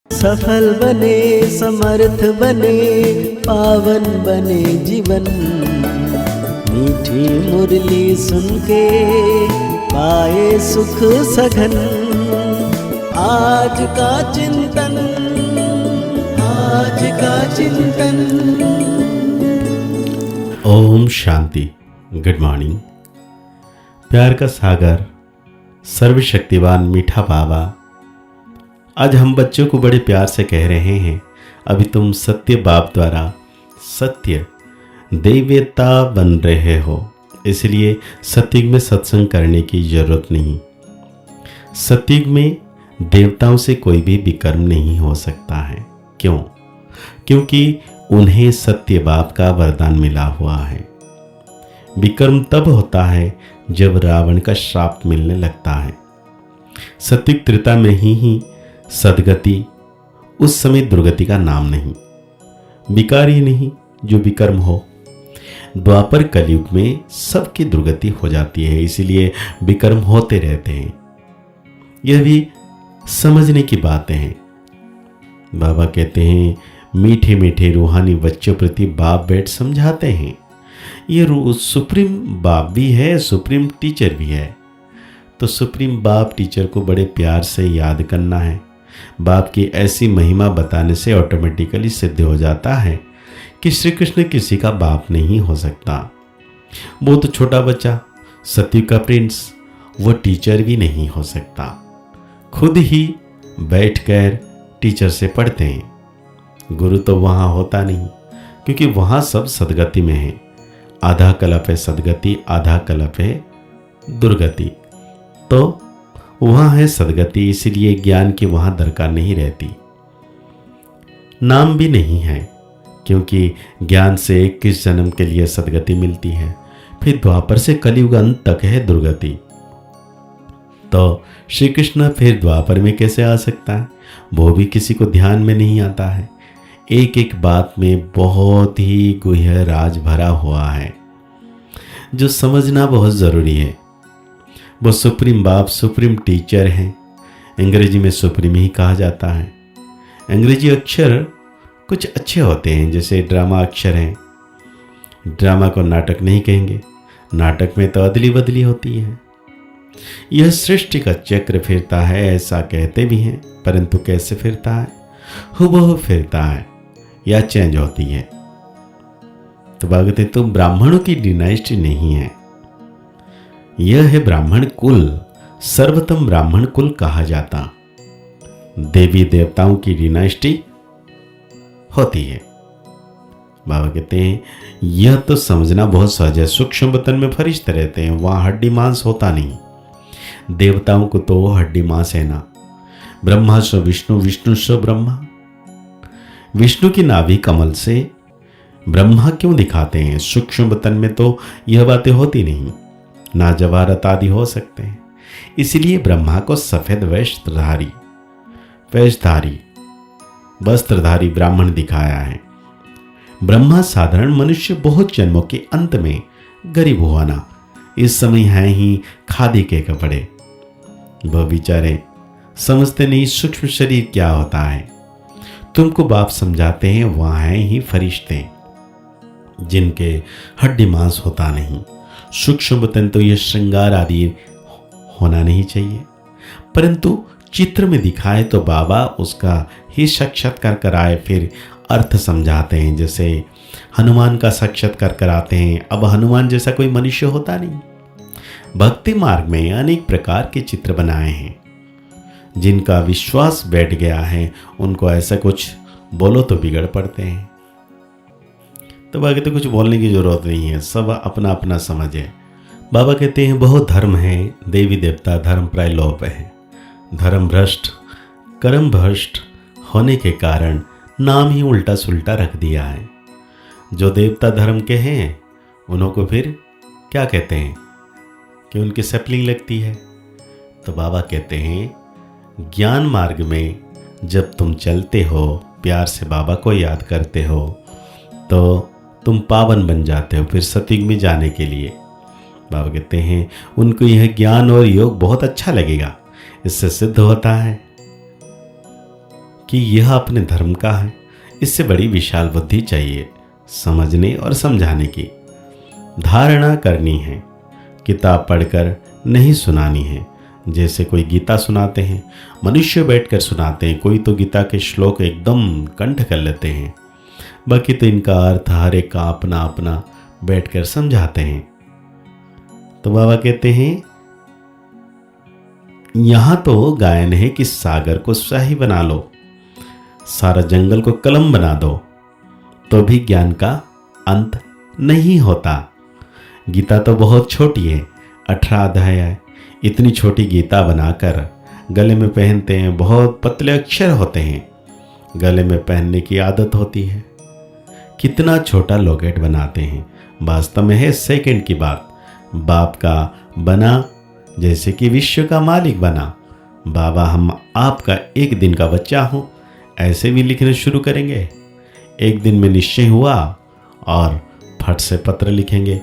सफल बने, समर्थ बने, पावन बने जीवन। मीठी मुरली सुन के पाए सुख सघन। आज का चिंतन, आज का चिंतन। ओम शांति। Good morning. प्यार का सागर, सर्वशक्तिवान मीठा बाबा, आज हम बच्चों को बड़े प्यार से कह रहे हैं, अभी तुम सत्य बाप द्वारा सत्य देवता बन रहे हो, इसलिए सत्युग में सत्संग करने की जरूरत नहीं। सत्युग में देवताओं से कोई भी विकर्म नहीं हो सकता है। क्यों? क्योंकि उन्हें सत्य बाप का वरदान मिला हुआ है। विकर्म तब होता है जब रावण का श्राप मिलने लगता है। सत्युग त्रेता में ही सदगति, उस समय दुर्गति का नाम नहीं। विकार ही नहीं जो विकर्म हो। द्वापर कलयुग में सबकी दुर्गति हो जाती है, इसीलिए विकर्म होते रहते हैं। यह भी समझने की बातें हैं। बाबा कहते हैं, मीठे मीठे रूहानी बच्चों प्रति बाप बैठ समझाते हैं। ये सुप्रीम बाप भी है, सुप्रीम टीचर भी है। तो सुप्रीम बाप टीचर को बड़े प्यार से याद करना है। बाप की ऐसी महिमा बताने से ऑटोमेटिकली सिद्ध हो जाता है कि श्री कृष्ण किसी का बाप नहीं हो सकता। वो तो छोटा बच्चा, सत्युग का प्रिंस, वो टीचर भी नहीं हो सकता। खुद ही बैठकर टीचर से पढ़ते हैं। गुरु तो वहाँ होता नहीं, क्योंकि वहाँ सब सदगति में है। आधा कल्प है सदगति, आधा कल्प है दुर्गति। तो वहाँ है सदगति, इसीलिए ज्ञान की वहाँ दरकार नहीं रहती। नाम भी नहीं है, क्योंकि ज्ञान से 21 जन्म के लिए सदगति मिलती है। फिर द्वापर से कलयुग अंत तक है दुर्गति। तो श्री कृष्ण फिर द्वापर में कैसे आ सकता है? वो भी किसी को ध्यान में नहीं आता है। एक एक बात में बहुत ही गुह्य राज भरा हुआ है, जो समझना बहुत ज़रूरी है। वो सुप्रीम बाप सुप्रीम टीचर हैं। अंग्रेजी में सुप्रीम ही कहा जाता है। अंग्रेजी अक्षर कुछ अच्छे होते हैं, जैसे ड्रामा अक्षर हैं। ड्रामा को नाटक नहीं कहेंगे, नाटक में तो अदली बदली होती है। यह सृष्टि का चक्र फिरता है, ऐसा कहते भी हैं, परंतु कैसे फिरता है? हुबहू फिरता है या चेंज होती है। तो बात तो ब्राह्मणों की डिनाइस्टी नहीं है, यह है ब्राह्मण कुल। सर्वोत्तम ब्राह्मण कुल कहा जाता। देवी देवताओं की डिनाइस्टी होती है। बाबा कहते हैं, यह तो समझना बहुत सहज है। सूक्ष्म वतन में फरिश्ते रहते हैं, वहां हड्डी मांस होता नहीं। देवताओं को तो हड्डी मांस है ना। ब्रह्मा स्व विष्णु, विष्णु स्व ब्रह्मा। विष्णु की नाभि कमल से ब्रह्मा क्यों दिखाते हैं? सूक्ष्म वतन में तो यह बातें होती नहीं, ना जवाहरत आदि हो सकते हैं। इसलिए ब्रह्मा को सफेद वस्त्रधारी ब्राह्मण दिखाया है। ब्रह्मा साधारण मनुष्य बहुत जन्मों के अंत में गरीब हुआ ना, इस समय हैं ही खादी के कपड़े। वह बेचारे समझते नहीं सूक्ष्म शरीर क्या होता है। तुमको बाप समझाते हैं, वहां हैं ही फरिश्ते जिनके हड्डी मांस होता नहीं। सूक्ष्म वतन तो यह श्रृंगार आदि होना नहीं चाहिए, परंतु चित्र में दिखाए तो बाबा उसका ही साक्षात्कार कराए, फिर अर्थ समझाते हैं। जैसे हनुमान का साक्षात्कार कराते हैं। अब हनुमान जैसा कोई मनुष्य होता नहीं। भक्ति मार्ग में अनेक प्रकार के चित्र बनाए हैं। जिनका विश्वास बैठ गया है, उनको ऐसा कुछ बोलो तो बिगड़ पड़ते हैं। तो बाकी तो कुछ बोलने की जरूरत नहीं है, सब अपना अपना समझ है। बाबा कहते हैं, बहुत धर्म है, देवी देवता धर्म प्राय लोप है। धर्म भ्रष्ट, कर्म भ्रष्ट होने के कारण नाम ही उल्टा सुल्टा रख दिया है। जो देवता धर्म के हैं, उन्हों को फिर क्या कहते हैं कि उनकी सैपलिंग लगती है। तो बाबा कहते हैं, ज्ञान मार्ग में जब तुम चलते हो, प्यार से बाबा को याद करते हो, तो तुम पावन बन जाते हो फिर सत्युग में जाने के लिए। बाबा कहते हैं, उनको यह ज्ञान और योग बहुत अच्छा लगेगा। इससे सिद्ध होता है कि यह अपने धर्म का है, इससे बड़ी विशाल बुद्धि चाहिए समझने और समझाने की। धारणा करनी है, किताब पढ़कर नहीं सुनानी है। जैसे कोई गीता सुनाते हैं, मनुष्य बैठकर सुनाते हैं, कोई तो गीता के श्लोक एकदम कंठ कर लेते हैं, बाकी तो इनका अर्थ हर एक का अपना अपना बैठकर समझाते हैं। तो बाबा कहते हैं यहां तो गायन है कि सागर को स्याही बना लो, सारा जंगल को कलम बना दो, तो भी ज्ञान का अंत नहीं होता। गीता तो बहुत छोटी है, 18 अध्याय है। इतनी छोटी गीता बनाकर गले में पहनते हैं, बहुत पतले अक्षर होते हैं, गले में पहनने की आदत होती है। कितना छोटा लॉकेट बनाते हैं, वास्तव में है सेकंड की बात। बाप का बना जैसे कि विश्व का मालिक बना। बाबा हम आपका एक दिन का बच्चा हूं, ऐसे भी लिखने शुरू करेंगे। एक दिन में निश्चय हुआ और फट से पत्र लिखेंगे।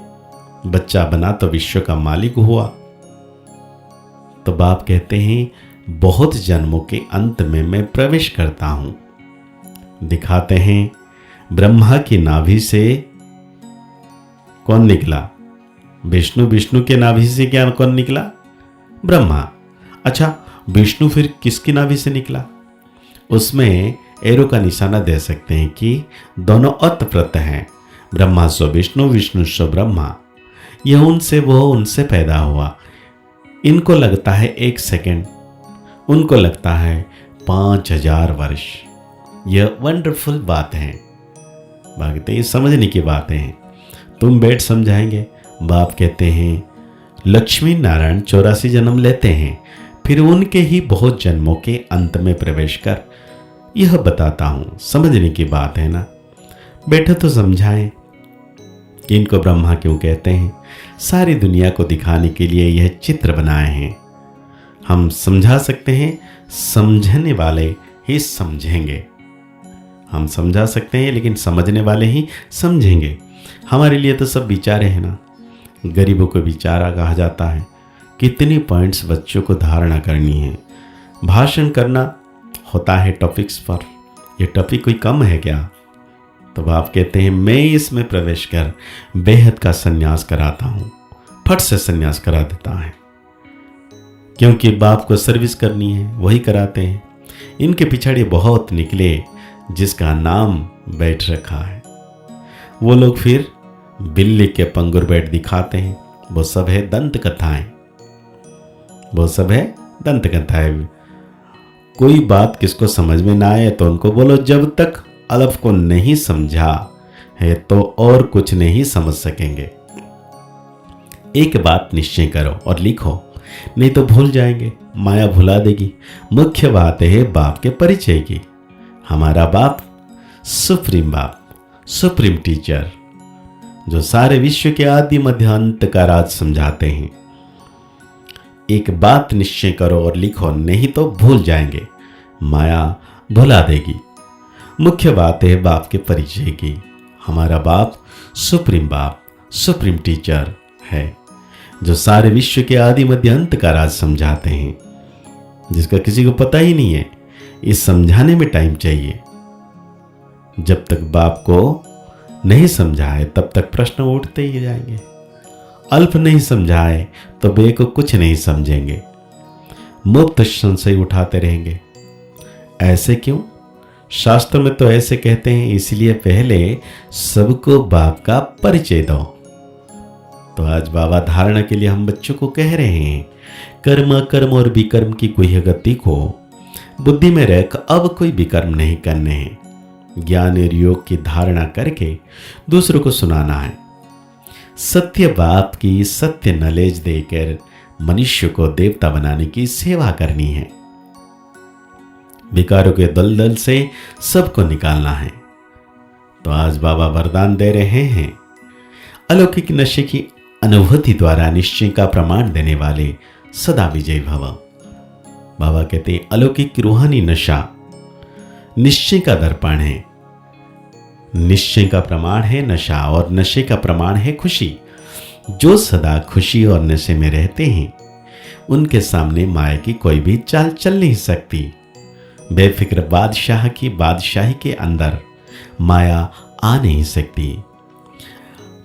बच्चा बना तो विश्व का मालिक हुआ। तो बाप कहते हैं बहुत जन्मों के अंत में मैं प्रवेश करता हूं। दिखाते हैं ब्रह्मा की नाभि से कौन निकला? विष्णु। विष्णु के नाभि से क्या कौन निकला? ब्रह्मा। अच्छा, विष्णु फिर किसकी नाभि से निकला? उसमें एरो का निशाना दे सकते हैं कि दोनों अतप्रत हैं। ब्रह्मा सो विष्णु, विष्णु सो ब्रह्मा। यह उनसे वो उनसे पैदा हुआ। इनको लगता है 1 सेकेंड, उनको लगता है 5000 वर्ष। यह वंडरफुल बात है, बाकी ये समझने की बातें हैं। तुम बैठ समझाएंगे। बाप कहते हैं लक्ष्मी नारायण 84 जन्म लेते हैं, फिर उनके ही बहुत जन्मों के अंत में प्रवेश कर यह बताता हूं। समझने की बात है ना। बैठो तो समझाएं कि इनको ब्रह्मा क्यों कहते हैं। सारी दुनिया को दिखाने के लिए यह चित्र बनाए हैं। हम समझा सकते हैं, समझने वाले ही समझेंगे। हम समझा सकते हैं लेकिन समझने वाले ही समझेंगे। हमारे लिए तो सब विचारे हैं ना। गरीबों को विचारा कहा जाता है। कितनी पॉइंट्स बच्चों को धारणा करनी है। भाषण करना होता है टॉपिक्स पर। यह टॉपिक कोई कम है क्या? तो बाप कहते हैं मैं इसमें प्रवेश कर बेहद का संन्यास कराता हूं। फट से संन्यास करा देता है, क्योंकि बाप को सर्विस करनी है, वही कराते हैं। इनके पिछाड़ी बहुत निकले जिसका नाम बैठ रखा है। वो लोग फिर बिल्ली के पंगुर बैठ दिखाते हैं। वो सब है दंत कथाएं, वो सब है दंत कथाएं। कोई बात किसको समझ में ना आए तो उनको बोलो जब तक अलफ को नहीं समझा है तो और कुछ नहीं समझ सकेंगे। एक बात निश्चय करो और लिखो, नहीं तो भूल जाएंगे, माया भुला देगी। मुख्य बात है बाप के परिचय की। हमारा बाप सुप्रीम बाप, सुप्रीम टीचर, जो सारे विश्व के आदि मध्य अंत का राज समझाते हैं। एक बात निश्चय करो और लिखो, नहीं तो भूल जाएंगे, माया भुला देगी। मुख्य बात है बाप के परिचय की। हमारा बाप सुप्रीम बाप, सुप्रीम टीचर है, जो सारे विश्व के आदि मध्य अंत का राज समझाते हैं, जिसका किसी को पता ही नहीं है। इस समझाने में टाइम चाहिए। जब तक बाप को नहीं समझाए तब तक प्रश्न उठते ही जाएंगे। अल्प नहीं समझाए तो बे को कुछ नहीं समझेंगे, मुफ्त संशय उठाते रहेंगे। ऐसे क्यों? शास्त्र में तो ऐसे कहते हैं, इसलिए पहले सबको बाप का परिचय दो। तो आज बाबा धारणा के लिए हम बच्चों को कह रहे हैं, कर्म कर्म और विकर्म की गुह्य गति को बुद्धि में रख अब कोई विकर्म नहीं करने हैं। ज्ञान और योग की धारणा करके दूसरों को सुनाना है। सत्य बात की सत्य नॉलेज देकर मनुष्य को देवता बनाने की सेवा करनी है। विकारों के दलदल से सबको निकालना है। तो आज बाबा वरदान दे रहे हैं, अलौकिक नशे की अनुभूति द्वारा निश्चय का प्रमाण देने वाले सदा विजय भव। बाबा कहते हैं अलौकिक रूहानी नशा निश्चय का दर्पण है। निश्चय का प्रमाण है नशा, और नशे का प्रमाण है खुशी। जो सदा खुशी और नशे में रहते हैं उनके सामने माया की कोई भी चाल चल नहीं सकती। बेफिक्र बादशाह की बादशाही के अंदर माया आ नहीं सकती।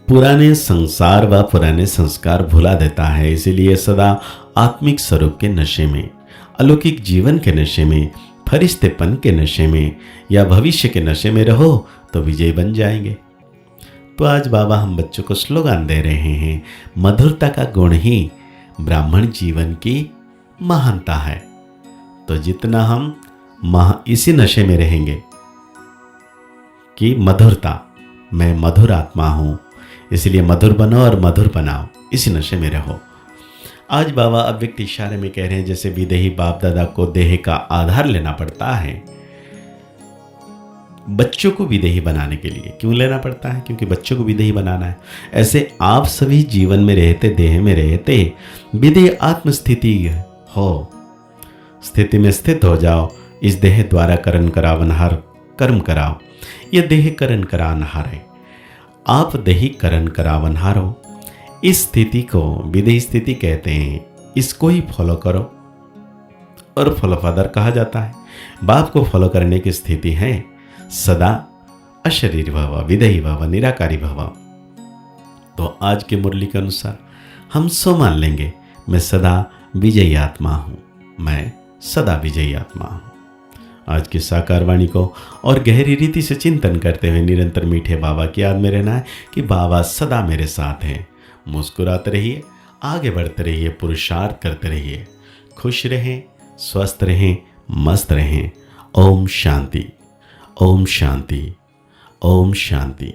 पुराने संसार व पुराने संस्कार भुला देता है, इसीलिए सदा आत्मिक स्वरूप के नशे में, अलौकिक जीवन के नशे में, फरिश्तेपन के नशे में या भविष्य के नशे में रहो तो विजय बन जाएंगे। तो आज बाबा हम बच्चों को स्लोगन दे रहे हैं, मधुरता का गुण ही ब्राह्मण जीवन की महानता है। तो जितना हम इसी नशे में रहेंगे कि मधुरता, मैं मधुर आत्मा हूं, इसलिए मधुर बनो और मधुर बनाओ, इसी नशे में रहो। आज बाबा अव्यक्त इशारे में कह रहे हैं, जैसे विदेही बाप दादा को देह का आधार लेना पड़ता है, बच्चों को विदेही बनाने के लिए क्यों लेना पड़ता है? क्योंकि बच्चों को विदेही बनाना है। ऐसे आप सभी जीवन में रहते, देह में रहते विदेही आत्मस्थिति हो, स्थिति में स्थित हो जाओ। इस देह द्वारा करण करावनहार कर्म कराओ। यह देह करण करावनहार है, आप देही करण करावनहार हो। इस स्थिति को विदेही स्थिति कहते हैं। इसको ही फॉलो करो और फॉलो फादर कहा जाता है। बाप को फॉलो करने की स्थिति है सदा अशरीर भव, विदेही भव, निराकारी भव। तो आज के मुरली के अनुसार हम सो मान लेंगे, मैं सदा विजयी आत्मा हूं, मैं सदा विजयी आत्मा हूं। आज की साकार वाणी को और गहरी रीति से चिंतन करते हुए निरंतर मीठे बाबा की याद में रहना है कि बाबा सदा मेरे साथ हैं। मुस्कुराते रहिए, आगे बढ़ते रहिए, पुरुषार्थ करते रहिए, खुश रहें, स्वस्थ रहें, मस्त रहें। ओम शांति, ओम शांति, ओम शांति।